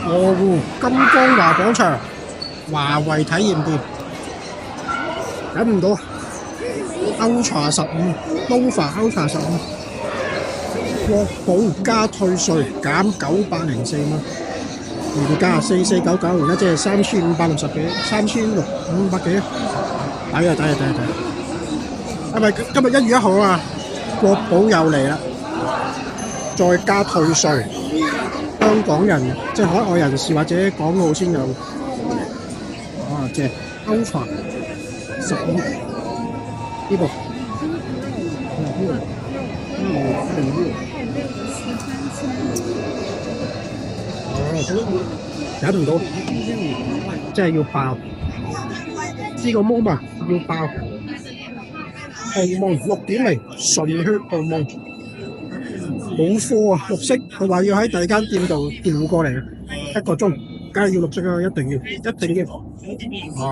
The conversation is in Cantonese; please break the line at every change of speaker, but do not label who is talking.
羅湖金光華廣場華為體驗店，忍唔到，Ultra 15 Nova Ultra 15，國寶加退稅減904蚊，原價4499，而家即係3560幾，3500幾，抵啊！係咪今日1月1號啊？國寶又嚟啦，再加退稅，香港人即係海外人士或者港澳先有。哇！正 Ultra 15呢部。忍唔到，真係要爆！呢個 moment 要爆！鴻蒙6點嚟，純血鴻蒙，冇貨啊！綠色，佢話要喺第二間店度調過嚟，1個鐘，梗係要綠色啊！一定要！啊！